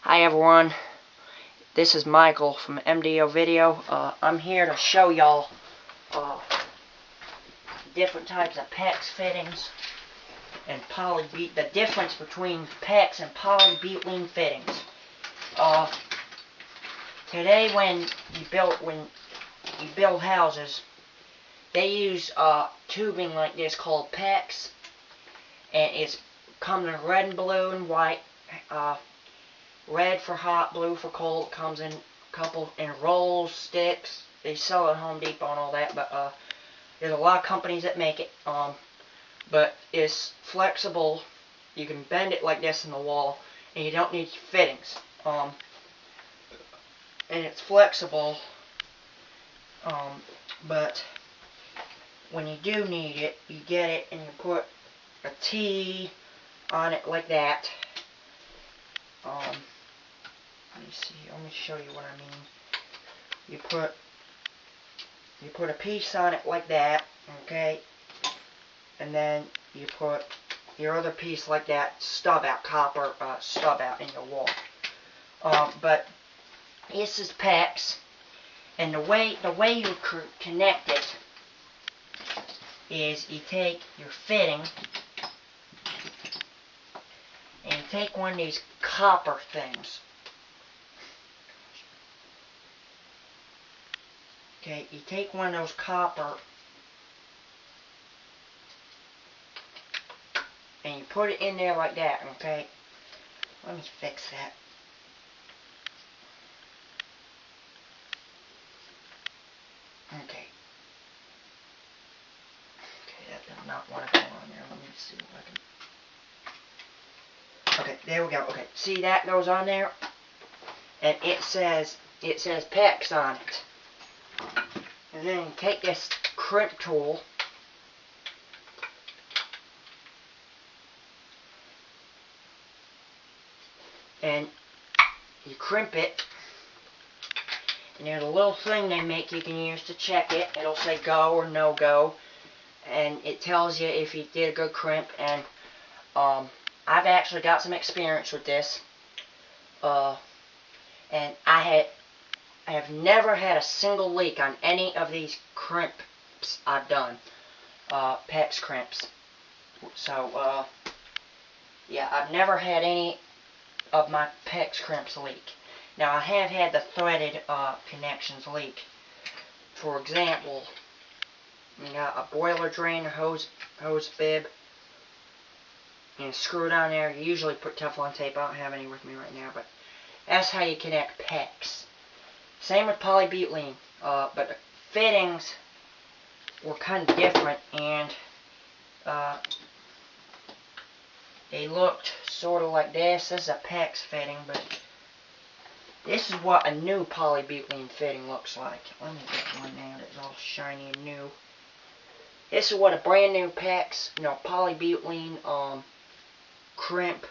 Hi everyone, this is Michael from MDO Video. I'm here to show y'all different types of PEX fittings and the difference between PEX and polybutylene fittings. Today when you build houses, they use tubing like this called PEX, and it's comes in red and blue and white. Red for hot, blue for cold. It comes in a couple in rolls, sticks. They sell it at Home Depot and all that, but there's a lot of companies that make it. But it's flexible. You can bend it like this in the wall, and you don't need fittings. And it's flexible. But when you do need it, you get it and you put a T on it like that. Let me see. Let me show you what I mean. You put a piece on it like that, okay, and then you put your other piece like that, stub out, copper stub out in your wall. But this is PEX, and the way you connect it is you take your fitting and you take one of these copper things. Okay, you take one of those copper and you put it in there like that, okay? Let me fix that. Okay. Okay, that did not want to go on there. Let me see if I can... Okay, there we go. Okay, see that goes on there? And it says PEX on it. And then you take this crimp tool and you crimp it, and there's a little thing they make you can use to check it. It'll say go or no go, and it tells you if you did a good crimp. And I've actually got some experience with this, and I have never had a single leak on any of these crimps I've done, PEX crimps. So, yeah, I've never had any of my PEX crimps leak. Now, I have had the threaded connections leak. For example, you got a boiler drain, a hose bib, and screw down there. You usually put Teflon tape. I don't have any with me right now, but that's how you connect PEX. Same with polybutylene, but the fittings were kind of different, and they looked sort of like this. This is a PEX fitting, but this is what a new polybutylene fitting looks like. Let me get one now that's all shiny and new. This is what a brand new PEX, polybutylene crimp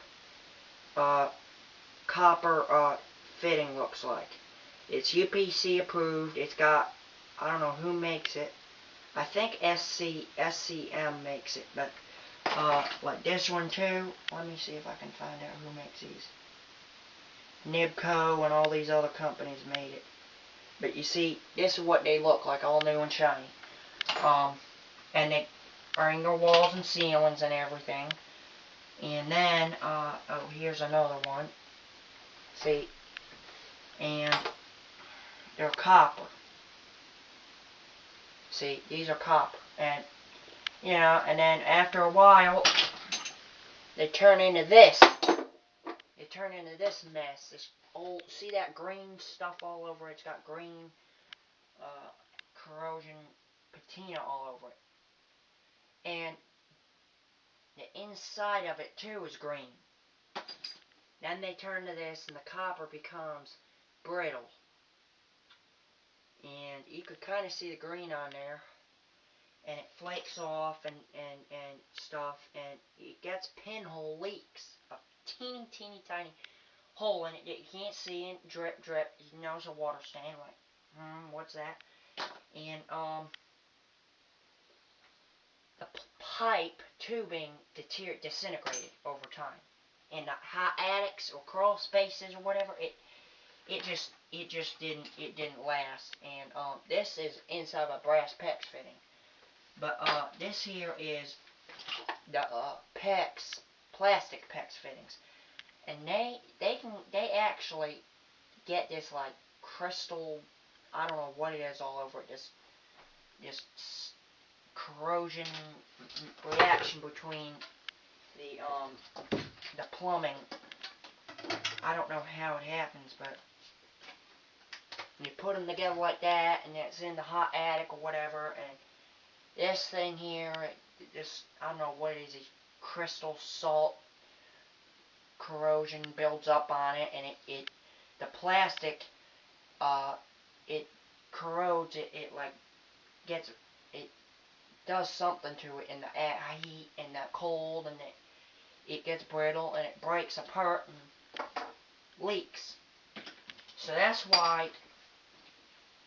copper fitting looks like. It's UPC approved. It's got, I don't know who makes it. I think SCM makes it, but like this one too. Let me see if I can find out who makes these. Nibco and all these other companies made it. But you see, this is what they look like, all new and shiny. And they are in their walls and ceilings and everything. And then, oh, here's another one. See, and they're copper. See, these are copper, and and then after a while, they turn into this. They turn into this mess. This old, see that green stuff all over it? It's got green corrosion patina all over it, and the inside of it too is green. Then they turn to this, and the copper becomes brittle. And you could kind of see the green on there, and it flakes off and stuff, and it gets pinhole leaks, a teeny tiny hole in it that you can't see, and drip, you know it's a water stain, like, what's that? And the pipe tubing disintegrated over time. in the high attics or crawl spaces or whatever, it just didn't last. And this is inside of a brass PEX fitting. But this here is the PEX, plastic PEX fittings. And they actually get this like crystal, I don't know what it is all over it, this corrosion reaction between the plumbing. I don't know how it happens, but you put them together like that, and it's in the hot attic or whatever, and this thing here, I don't know what it is, these crystal salt corrosion builds up on it, and the plastic, it corrodes, it like gets, it does something to it in the heat and the cold, and it gets brittle, and it breaks apart and leaks. So that's why.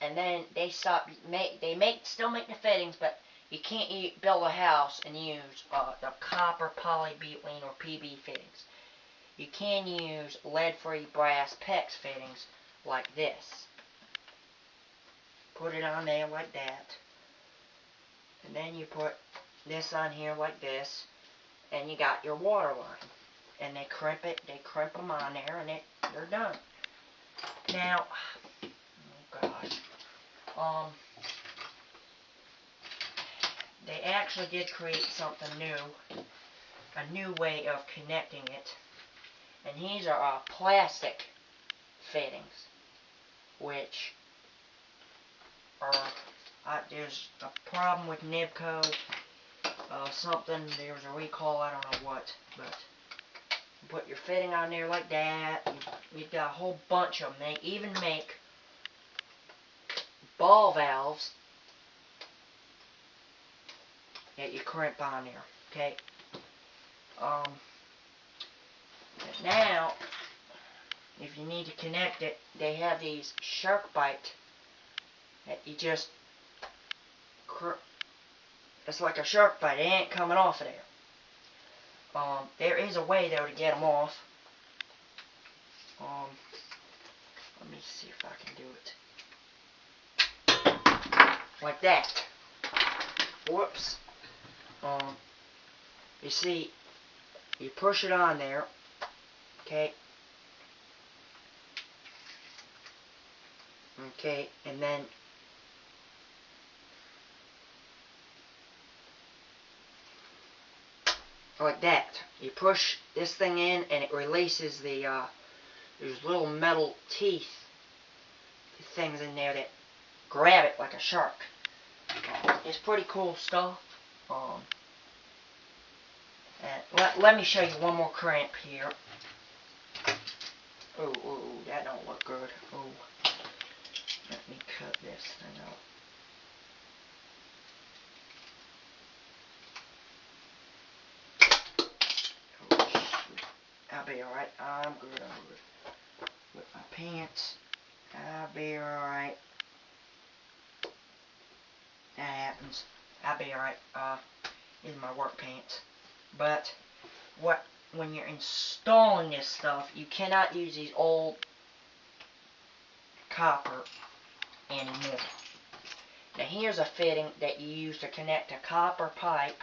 And then they still make the fittings, but you can't build a house and use the copper polybutylene or PB fittings. You can use lead-free brass PEX fittings like this. Put it on there like that. And then you put this on here like this. And you got your water line. And they crimp them on there, and they're done. Now, oh gosh. They actually did create something new. A new way of connecting it. And these are plastic fittings, which are, there's a problem with Nibco, there was a recall, I don't know what, but you put your fitting on there like that. You've got a whole bunch of them. They even make ball valves that you crimp on there, okay? Now, if you need to connect it, they have these shark bite that you just, it's like a shark bite. It ain't coming off of there. There is a way though to get them off. Let me see if I can do it. Like that. Whoops. You see, you push it on there. Okay. Okay, and then like that. You push this thing in, and it releases there's little metal teeth things in there that grab it like a shark. It's pretty cool stuff. And let me show you one more crimp here. Oh, that don't look good. Oh, let me cut this thing out. Oh, shoot. I'll be alright. I'm good. With my pants, I'll be alright. That happens. I'll be alright. These are my work pants. But when you're installing this stuff, you cannot use these old copper anymore. Now here's a fitting that you use to connect a copper pipe,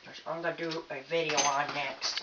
which I'm going to do a video on next.